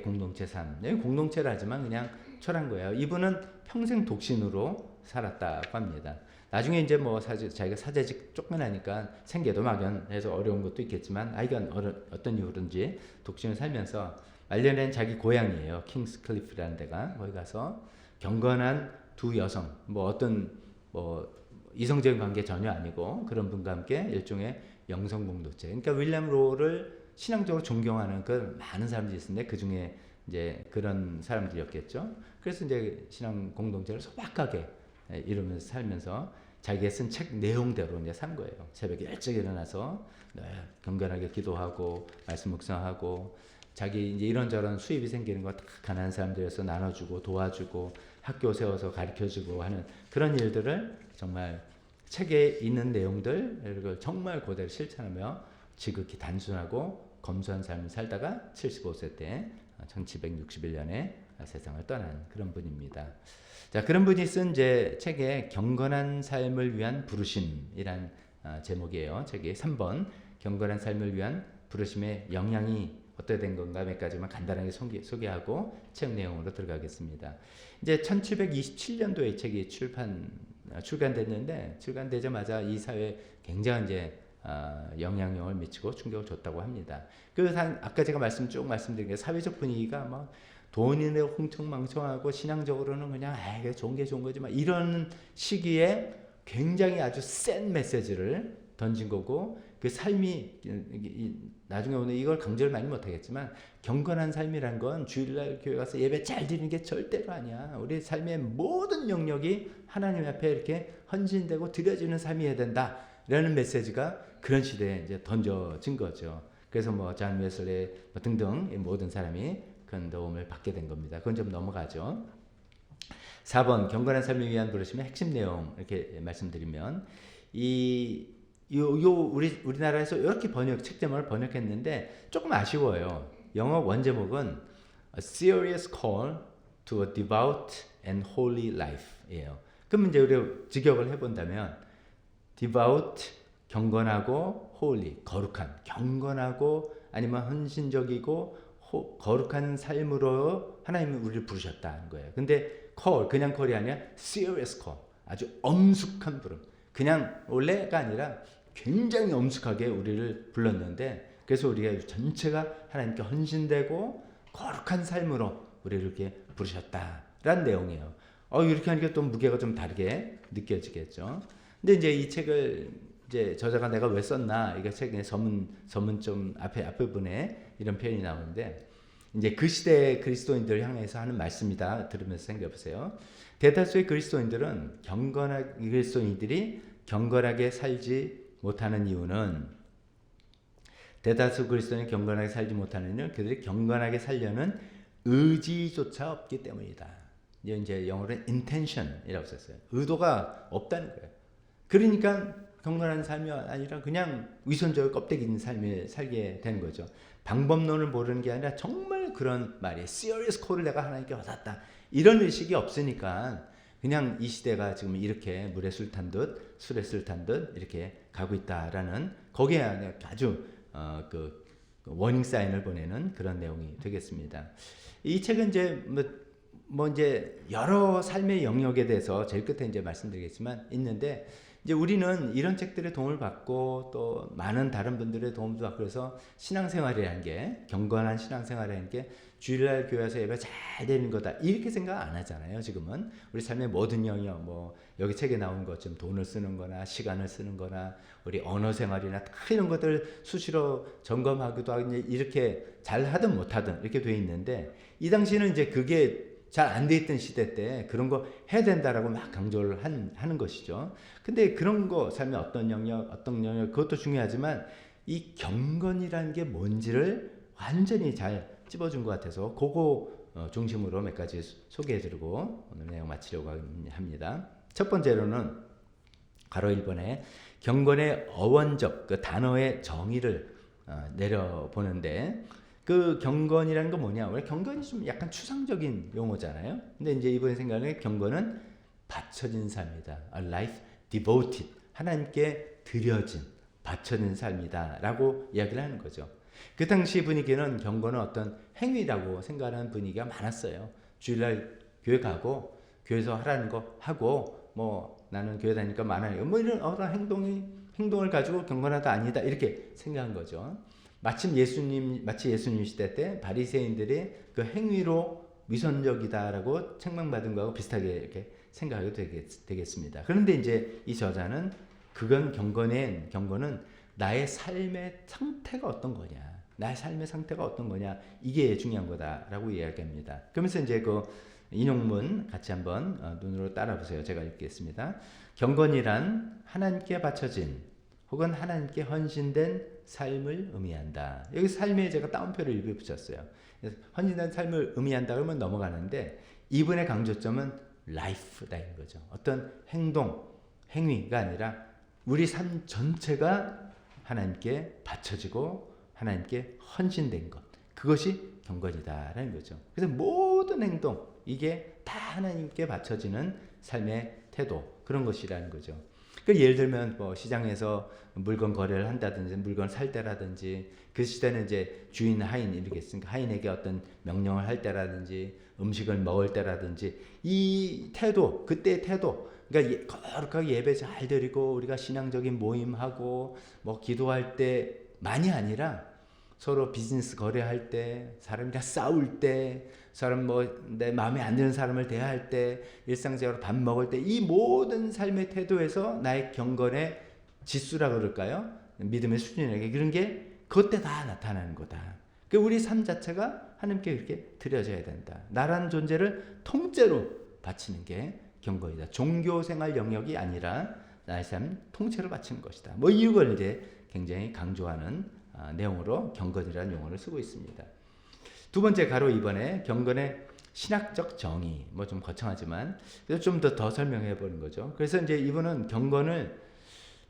공동체 삶. 공동체라지만 그냥 철한 거예요. 이분은 평생 독신으로 살았다고 합니다. 나중에 이제 뭐 자기가 사제직 쫓겨나니까 생계도 막연해서 어려운 것도 있겠지만 아이가 어떤 이유든지 독신을 살면서 말년엔 자기 고향이에요. 킹스 클리프라는 데가. 거기 가서 경건한 두 여성, 뭐 어떤 뭐 이성적인 관계 전혀 아니고 그런 분과 함께 일종의 영성 공동체. 그러니까 윌리엄 로를 신앙적으로 존경하는 그 많은 사람들이 있었는데 그 중에 이제 그런 사람들이었겠죠. 그래서 이제 신앙 공동체를 소박하게 이루면서 살면서 자기가 쓴 책 내용대로 이제 산 거예요. 새벽에 일찍 일어나서 경건하게 기도하고 말씀 묵상하고 자기 이제 이런저런 수입이 생기는 거 다 가난한 사람들에서 나눠주고 도와주고 학교 세워서 가르쳐주고 하는 그런 일들을 정말 책에 있는 내용들 정말 그대로 실천하며 지극히 단순하고 검소한 삶을 살다가 75세 때 1761년에 세상을 떠난 그런 분입니다. 자, 그런 분이 쓴 제 책에 경건한 삶을 위한 부르심이란 제목이에요. 책이 3번 경건한 삶을 위한 부르심의 영향이 어떻게 된 건가 몇 가지만 간단하게 소개하고 책 내용으로 들어가겠습니다. 이제 1727년도에 책이 출간됐는데 출간되자마자 이 사회에 굉장한 이제 영향력을 미치고 충격을 줬다고 합니다. 아까 제가 쭉 말씀드린 게 사회적 분위기가 막 돈이 내고 흥청망청하고 신앙적으로는 그냥 이게 좋은 게 좋은 거지만 이런 시기에 굉장히 아주 센 메시지를 던진 거고 그 삶이 나중에 오늘 이걸 강조를 많이 못하겠지만 경건한 삶이란 건 주일날 교회 가서 예배 잘 드리는 게 절대로 아니야. 우리 삶의 모든 영역이 하나님 앞에 이렇게 헌신되고 드려지는 삶이어야 된다 라는 메시지가 그런 시대에 이제 던져진 거죠. 그래서 뭐 존 웨슬리 등등 모든 사람이 큰 도움을 받게 된 겁니다. 그건 좀 넘어가죠. 4번 경건한 삶을 위한 부르심의 핵심 내용 이렇게 말씀드리면 우리나라에서 이렇게 책 제목을 번역했는데 조금 아쉬워요. 영어 원제목은 A Serious Call to a Devout and Holy Life예요. 그럼 이제 우리가 직역을 해본다면 devout 경건하고 holy 거룩한 경건하고 아니면 헌신적이고 거룩한 삶으로 하나님이 우리를 부르셨다는 거예요. 근데 call 그냥 call이 아니라 serious call 아주 엄숙한 부름. 그냥 원래가 아니라 굉장히 엄숙하게 우리를 불렀는데 그래서 우리가 전체가 하나님께 헌신되고 거룩한 삶으로 우리를 이렇게 부르셨다라는 내용이에요. 이렇게 하니까 또 무게가 좀 다르게 느껴지겠죠. 근데 이제 이 책을 이제 저자가 내가 왜 썼나 이게 책의 서문 좀 앞부분에 이런 표현이 나오는데 이제 그 시대 그리스도인들 향해서 하는 말씀이다 들으면서 생각해 보세요. 대다수의 그리스도인들이 경건하게 살지 못하는 이유는 그들이 경건하게 살려는 의지조차 없기 때문이다. 이제 영어로는 intention이라고 썼어요. 의도가 없다는 거예요. 그러니까 경건한 삶이 아니라 그냥 위선적으로 껍데기 있는 삶을 살게 되는 거죠. 방법론을 모르는 게 아니라 정말 그런 말이에요. serious call을 내가 하나님께 받았다. 이런 의식이 없으니까 그냥 이 시대가 지금 이렇게 물에 술 탄 듯 술에 술 탄 듯 이렇게 가고 있다라는 거기에 아주 그 워닝 사인을 보내는 그런 내용이 되겠습니다. 이 책은 이제 이제 여러 삶의 영역에 대해서 제일 끝에 이제 말씀드리겠지만 있는데 이제 우리는 이런 책들의 도움을 받고 또 많은 다른 분들의 도움도 받고 그래서 신앙생활이라는 게 경건한 신앙생활이라는 게 주일날 교회에서 예배 잘 되는 거다 이렇게 생각 안 하잖아요. 지금은 우리 삶의 모든 영역 뭐 여기 책에 나온 것처럼 돈을 쓰는 거나 시간을 쓰는 거나 우리 언어 생활이나 다 이런 것들 수시로 점검하기도 하고 이렇게 잘 하든 못하든 이렇게 돼 있는데 이 당시에는 이제 그게 잘 안 돼 있던 시대 때 그런 거 해야 된다라고 막 강조를 하는 것이죠. 근데 그런 거 삶의 어떤 영역 그것도 중요하지만 이 경건이라는 게 뭔지를 완전히 잘 찝어준 것 같아서 그거 중심으로 몇 가지 소개해드리고 오늘 내용 마치려고 합니다. 첫 번째로는 가로 1번에 경건의 어원적 그 단어의 정의를 내려보는데 그 경건이라는 건 뭐냐? 원래 경건이 좀 약간 추상적인 용어잖아요. 근데 이제 이번에 생각하는 경건은 바쳐진 삶이다. A life devoted. 하나님께 드려진, 바쳐진 삶이다라고 이야기를 하는 거죠. 그 당시 분위기는 경건은 어떤 행위라고 생각하는 분위기가 많았어요. 주일날 교회 가고 교회에서 하라는 거 하고 뭐 나는 교회 다니니까 많아요. 뭐 이런 어떤 행동을 가지고 경건하다 아니다 이렇게 생각한 거죠. 마치 예수님 시대 때 바리새인들의 그 행위로 위선적이다라고 책망받은 거하고 비슷하게 이렇게 생각하게 되겠습니다. 그런데 이제 이 저자는 그건 경건은 나의 삶의 상태가 어떤 거냐, 나의 삶의 상태가 어떤 거냐, 이게 중요한 거다라고 이야기합니다. 그러면서 이제 그 인용문 같이 한번 눈으로 따라 보세요. 제가 읽겠습니다. 경건이란 하나님께 바쳐진 혹은 하나님께 헌신된 삶을 의미한다. 여기 삶에 제가 따옴표를 일부 붙였어요. 헌신된 삶을 의미한다 그러면 넘어가는데 이분의 강조점은 life다인 거죠. 어떤 행위가 아니라 우리 삶 전체가 하나님께 바쳐지고 하나님께 헌신된 것, 그것이 경건이다라는 거죠. 그래서 모든 행동, 이게 다 하나님께 바쳐지는 삶의 태도, 그런 것이라는 거죠. 그러니까 예를 들면 뭐 시장에서 물건 거래를 한다든지 물건 살 때라든지, 그 시대는 이제 주인 하인 이러겠습니까? 하인에게 어떤 명령을 할 때라든지 음식을 먹을 때라든지 이 태도, 그때의 태도, 그러니까 거룩하게 예배 잘 드리고 우리가 신앙적인 모임하고 뭐 기도할 때만이 아니라 서로 비즈니스 거래할 때, 사람이랑 싸울 때, 사람 뭐 내 마음에 안 드는 사람을 대할 때, 일상적으로 밥 먹을 때, 이 모든 삶의 태도에서 나의 경건의 지수라 그럴까요? 믿음의 수준이라는 게, 그런 게 그때 다 나타나는 거다. 우리 삶 자체가 하나님께 그렇게 드려져야 된다. 나라는 존재를 통째로 바치는 게 경건이다. 종교 생활 영역이 아니라 나의 삶 통째로 바치는 것이다. 뭐 이걸 이제 굉장히 강조하는 내용으로 경건이라는 용어를 쓰고 있습니다. 두 번째 가로 2번에 경건의 신학적 정의, 뭐 좀 거창하지만 좀 더 설명해 보는 거죠. 그래서 이제 이분은 경건을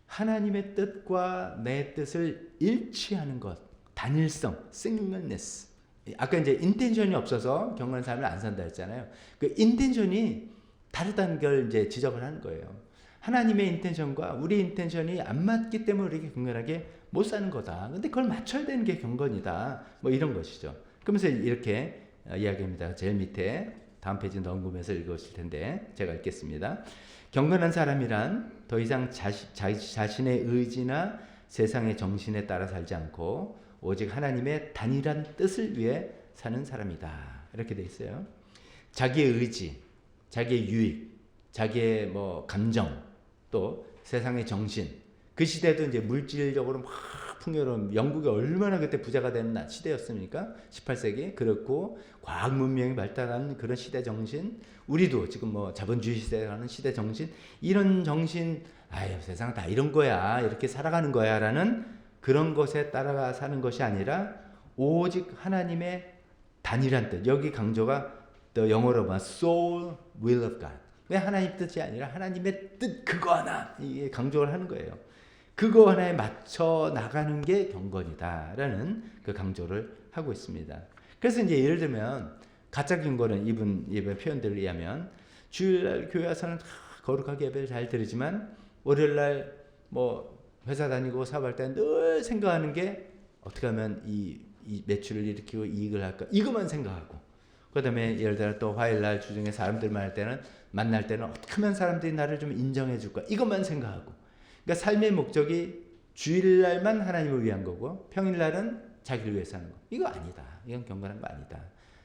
하나님의 뜻과 내 뜻을 일치하는 것, 단일성, singleness. 아까 이제 인텐션이 없어서 경건한 삶을 안 산다 했잖아요. 그 인텐션이 다르다는 걸 이제 지적을 하는 거예요. 하나님의 인텐션과 우리 인텐션이 안 맞기 때문에 우리가 경건하게 못 사는 거다. 근데 그걸 맞춰야 되는 게 경건이다. 뭐 이런 것이죠. 그러면서 이렇게 이야기합니다. 제일 밑에 다음 페이지 넘기면서 읽으실 텐데 제가 읽겠습니다. 경건한 사람이란 더 이상 자신의 의지나 세상의 정신에 따라 살지 않고 오직 하나님의 단일한 뜻을 위해 사는 사람이다. 이렇게 돼 있어요. 자기의 의지, 자기의 유익, 자기의 뭐 감정, 또 세상의 정신. 그 시대도 이제 물질적으로 막 풍요로운, 영국이 얼마나 그때 부자가 되는 시대였습니까? 18세기. 그렇고 과학 문명이 발달한 그런 시대 정신, 우리도 지금 뭐 자본주의 시대라는 시대 정신, 이런 정신, 아유 세상 다 이런 거야, 이렇게 살아가는 거야라는 그런 것에 따라가 사는 것이 아니라 오직 하나님의 단일한 뜻. 여기 강조가 또 영어로 보면 soul will of God. 왜 하나님 뜻이 아니라 하나님의 뜻 그거 하나, 이게 강조를 하는 거예요. 그거 하나에 맞춰 나가는 게 경건이다라는 그 강조를 하고 있습니다. 그래서 이제 예를 들면 가짜 경건은 이분 표현들을 의하면 주일날 교회 와서는 거룩하게 예배를 잘 드리지만 월요일날 뭐 회사 다니고 사업할 때 늘 생각하는 게 어떻게 하면 이 매출을 일으키고 이익을 할까, 이것만 생각하고, 그 다음에 예를 들어 또 화요일날 주중에 사람들 만날 때는 어떻게 하면 사람들이 나를 좀 인정해 줄까, 이것만 생각하고. 그러니까 삶의 목적이 주일날만 하나님을 위한 거고 평일날은 자기를 위해서 하는 거, 이거 아니다. 이건 경건한 거 아니다.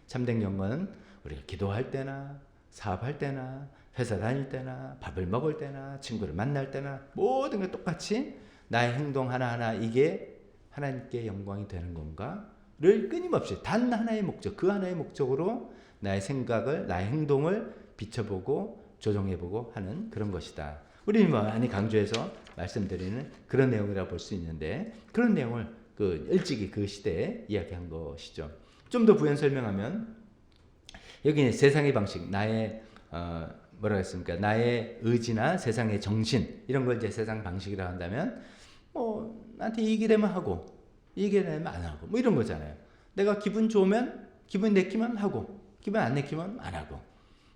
참된 경건은 우리가 기도할 때나 사업할 때나 회사 다닐 때나 밥을 먹을 때나 친구를 만날 때나 모든 게 똑같이 나의 행동 하나하나 이게 하나님께 영광이 되는 건가를 끊임없이 단 하나의 목적, 그 하나의 목적으로 나의 생각을, 나의 행동을 비춰보고 조정해보고 하는 그런 것이다. 우리는 많이 강조해서 말씀드리는 그런 내용이라고 볼 수 있는데, 그런 내용을 일찍이 그 시대에 이야기한 것이죠. 좀 더 부연 설명하면 여기 세상의 방식, 나의 뭐라 했습니까? 나의 의지나 세상의 정신, 이런 걸 이제 세상 방식이라고 한다면 뭐 나한테 이익이 되면 하고 이익이 되면 안 하고 뭐 이런 거잖아요. 내가 기분 좋으면 기분 내키면 하고 기분 안 내키면 안 하고,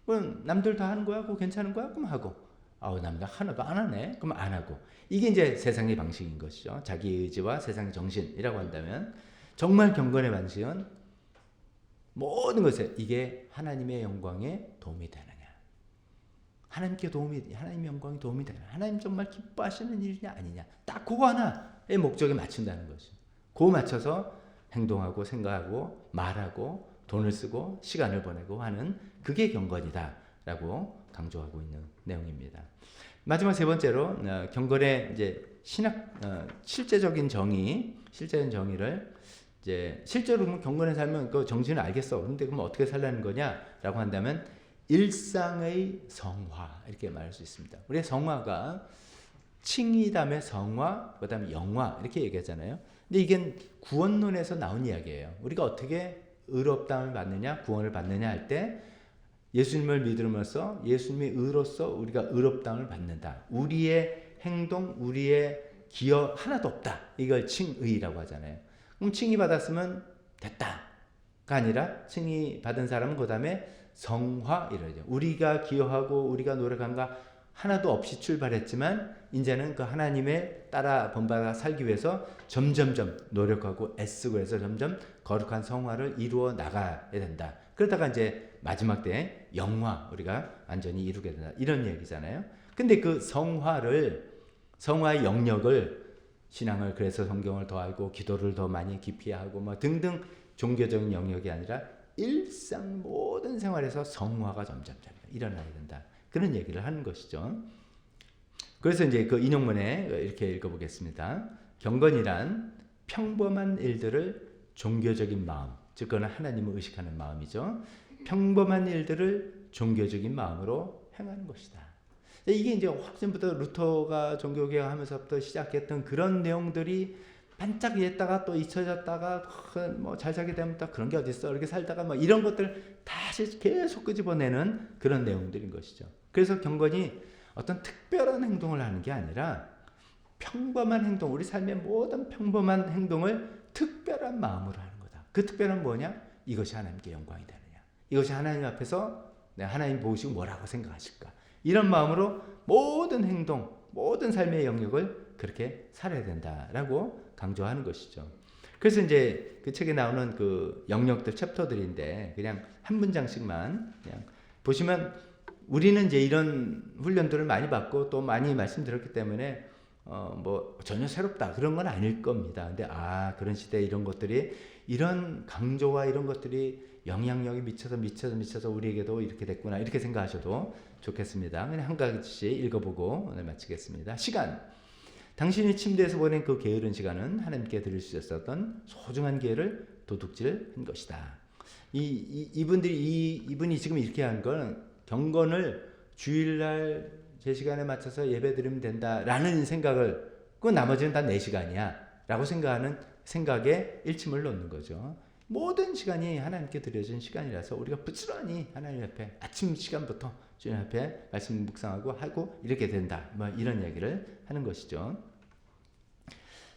그럼 남들 다 하는 거야? 그거 괜찮은 거야? 그럼 하고, 남들 하나도 안 하네? 그럼 안 하고. 이게 이제 세상의 방식인 것이죠. 자기 의지와 세상의 정신이라고 한다면, 정말 경건의 방식은 모든 것에 이게 하나님의 영광에 도움이 되느냐, 하나님께 하나님 영광이 도움이 되나? 하나님 정말 기뻐하시는 일이냐 아니냐? 딱 그거 하나의 목적에 맞춘다는 거죠. 그거 맞춰서 행동하고 생각하고 말하고 돈을 쓰고 시간을 보내고 하는 그게 경건이다라고 강조하고 있는 내용입니다. 마지막 세 번째로 경건의 이제 실제적인 정의를 이제 실제로 그럼 경건에 살면 그 정신을 알겠어. 그런데 그럼 어떻게 살라는 거냐라고 한다면 일상의 성화 이렇게 말할 수 있습니다. 우리의 성화가 칭의 다음에 성화, 그다음에 영화 이렇게 얘기하잖아요. 근데 이게 구원론에서 나온 이야기예요. 우리가 어떻게 의롭다함을 받느냐, 구원을 받느냐 할 때 예수님을 믿음으로써 예수님이 의로서 우리가 의롭다함을 받는다. 우리의 행동, 우리의 기여 하나도 없다. 이걸 칭의라고 하잖아요. 그럼 칭의 받았으면 됐다가 아니라 칭의 받은 사람은 그 다음에 성화 이러죠. 우리가 기여하고 우리가 노력한 거 하나도 없이 출발했지만 이제는 그 하나님의 따라 본받아 살기 위해서 점점점 노력하고 애쓰고 해서 점점 거룩한 성화를 이루어 나가야 된다. 그러다가 이제 마지막 때에 영화 우리가 완전히 이루게 된다. 이런 얘기잖아요. 근데 그 성화의 영역을 신앙을 그래서 성경을 더 알고 기도를 더 많이 깊이 하고 뭐 등등 종교적인 영역이 아니라 일상 모든 생활에서 성화가 점점 일어나야 된다. 그런 얘기를 하는 것이죠. 그래서 이제 그 인용문에 이렇게 읽어보겠습니다. 경건이란 평범한 일들을 종교적인 마음, 즉 그건 하나님을 의식하는 마음이죠. 평범한 일들을 종교적인 마음으로 행하는 것이다. 이게 이제 확전부터 루터가 종교개혁하면서부터 시작했던 그런 내용들이 반짝했다가 또 잊혀졌다가 뭐 잘 살게 되면 또 그런 게 어딨어 이렇게 살다가 뭐 이런 것들 다시 계속 끄집어내는 그런 내용들인 것이죠. 그래서 경건이 어떤 특별한 행동을 하는 게 아니라 평범한 행동, 우리 삶의 모든 평범한 행동을 특별한 마음으로 하는 거다. 그 특별한 뭐냐? 이것이 하나님께 영광이 되느냐? 이것이 하나님 앞에서 하나님 보시고 뭐라고 생각하실까? 이런 마음으로 모든 행동, 모든 삶의 영역을 그렇게 살아야 된다라고 강조하는 것이죠. 그래서 이제 그 책에 나오는 그 영역들 챕터들인데 그냥 한 문장씩만 그냥 보시면 우리는 이제 이런 훈련들을 많이 받고 또 많이 말씀드렸기 때문에 뭐 전혀 새롭다 그런 건 아닐 겁니다. 근데 그런 시대에 이런 것들이 이런 강조와 이런 것들이 영향력이 미쳐서 우리에게도 이렇게 됐구나 이렇게 생각하셔도 좋겠습니다. 그냥 한 가지씩 읽어보고 오늘 마치겠습니다. 시간. 당신이 침대에서 보낸 그 게으른 시간은 하나님께 드릴 수 있었던 소중한 기회를 도둑질한 것이다. 이분이 지금 이렇게 한 건 경건을 주일날 제 시간에 맞춰서 예배 드리면 된다라는 생각을 그 나머지는 다 내 시간이야 라고 생각하는 생각에 일침을 놓는 거죠. 모든 시간이 하나님께 드려진 시간이라서 우리가 부지런히 하나님 앞에 아침 시간부터 주님 앞에 말씀 묵상하고 하고 이렇게 된다. 뭐 이런 얘기를 하는 것이죠.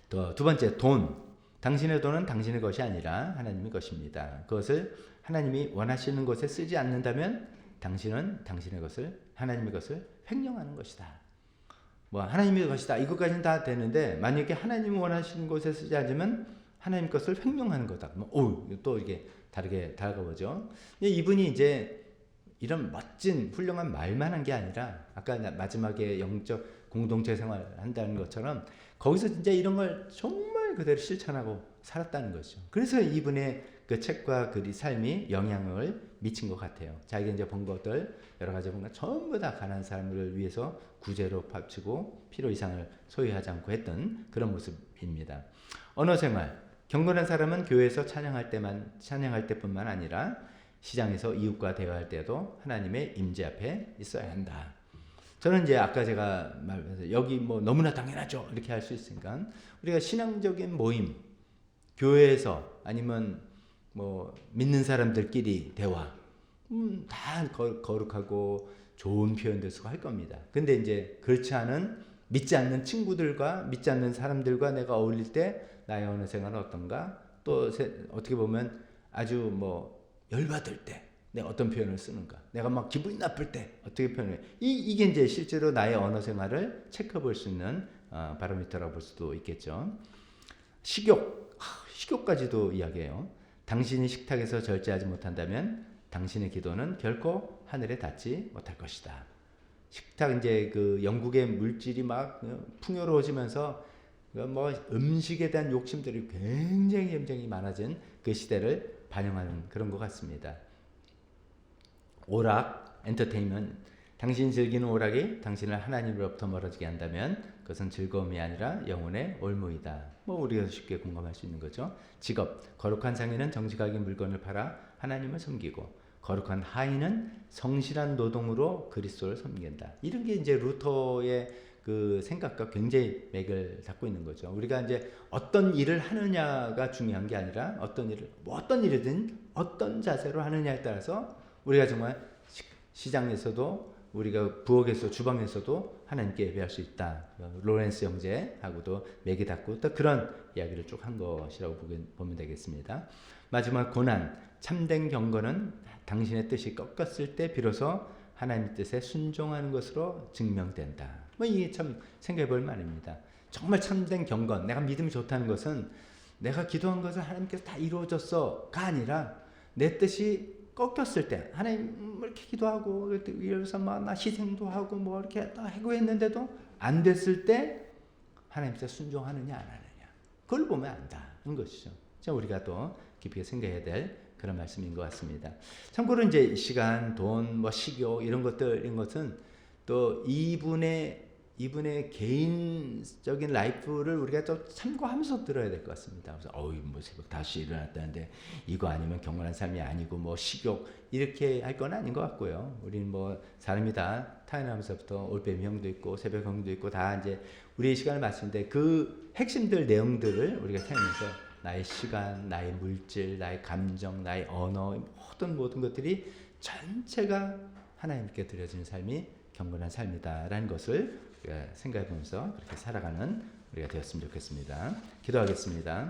또 두 번째, 돈. 당신의 돈은 당신의 것이 아니라 하나님의 것입니다. 그것을 하나님이 원하시는 곳에 쓰지 않는다면 당신은 당신의 것을 하나님의 것을 횡령하는 것이다. 뭐 하나님의 것이다. 이것까지는 다 되는데 만약에 하나님이 원하시는 곳에 쓰지 않으면 하나님 것을 횡령하는 거다. 또 이게 다르게 다가오죠. 이분이 이제 이런 멋진 훌륭한 말만 한 게 아니라 아까 마지막에 영적 공동체 생활 한다는 것처럼 거기서 진짜 이런 걸 정말 그대로 실천하고 살았다는 거죠. 그래서 이분의 그 책과 그 삶이 영향을 미친 것 같아요. 자기가 이제 본 것들 여러 가지 본 것 전부 다 가난한 사람을 위해서 구제로 바치고 필요 이상을 소유하지 않고 했던 그런 모습입니다. 언어 생활. 경건한 사람은 교회에서 찬양할 때뿐만 아니라 시장에서 이웃과 대화할 때도 하나님의 임재 앞에 있어야 한다. 저는 이제 아까 제가 말해서 여기 뭐 너무나 당연하죠 이렇게 할 수 있으니까 우리가 신앙적인 모임, 교회에서 아니면 뭐 믿는 사람들끼리 대화, 다 거룩하고 좋은 표현들 쓰고 할 겁니다. 근데 이제 그렇지 않은 믿지 않는 친구들과 믿지 않는 사람들과 내가 어울릴 때 나의 언어 생활은 어떤가? 또 어떻게 보면 아주 뭐 열받을 때 내가 어떤 표현을 쓰는가? 내가 막 기분이 나쁠 때 어떻게 표현해? 이게 이제 실제로 나의 언어 생활을 체크해 볼 수 있는 바로미터라고 볼 수도 있겠죠. 식욕까지도 이야기해요. 당신이 식탁에서 절제하지 못한다면 당신의 기도는 결코 하늘에 닿지 못할 것이다. 식탁 이제 그 영국의 물질이 막 풍요로워지면서 뭐 음식에 대한 욕심들이 굉장히 많아진 그 시대를 반영하는 그런 것 같습니다. 오락, 엔터테인먼트. 당신이 즐기는 오락이 당신을 하나님으로부터 멀어지게 한다면 그것은 즐거움이 아니라 영혼의 올무이다. 뭐 우리가 쉽게 공감할 수 있는 거죠. 직업, 거룩한 상인은 정직하게 물건을 팔아 하나님을 섬기고 거룩한 하인은 성실한 노동으로 그리스도를 섬긴다. 이런 게 이제 루터의 그 생각과 굉장히 맥을 닫고 있는 거죠. 우리가 이제 어떤 일을 하느냐가 중요한 게 아니라 어떤 일이든 어떤 자세로 하느냐에 따라서 우리가 정말 시장에서도 우리가 부엌에서 주방에서도 하나님께 예배할 수 있다. 로렌스 형제하고도 맥이 닿고 또 그런 이야기를 쭉 한 것이라고 보면 되겠습니다. 마지막 고난, 참된 경건은 당신의 뜻이 꺾였을 때 비로소 하나님의 뜻에 순종하는 것으로 증명된다. 뭐 이게 참 생각해 볼 만입니다. 정말 참된 경건, 내가 믿음이 좋다는 것은 내가 기도한 것을 하나님께서 다 이루어졌어가 아니라 내 뜻이 꺾였을 때 하나님 이렇게 기도하고 위해서 막 나 희생도 하고 뭐 이렇게 하고 했는데도 안 됐을 때 하나님께 순종하느냐 안 하느냐 그걸 보면 안다는 것이죠. 우리가 또 깊이 생각해야 될 그런 말씀인 것 같습니다. 참고로 이제 시간, 돈, 뭐 식욕 이런 것은 또 이분의 개인적인 라이프를 우리가 좀 참고하면서 들어야 될 것 같습니다. 그래서 뭐 새벽 5시 일어났다는데 이거 아니면 경건한 삶이 아니고 뭐 식욕 이렇게 할 건 아닌 것 같고요. 우리는 뭐 사람이 다 태어나면서부터 올빼미형도 있고 새벽형도 있고 다 이제 우리의 시간을 맞추는데 그 핵심들 내용들을 우리가 살면서 나의 시간, 나의 물질, 나의 감정, 나의 언어 모든 것들이 전체가 하나님께 드려지는 삶이 경건한 삶이다라는 것을 생각해 보면서 그렇게 살아가는 우리가 되었으면 좋겠습니다. 기도하겠습니다.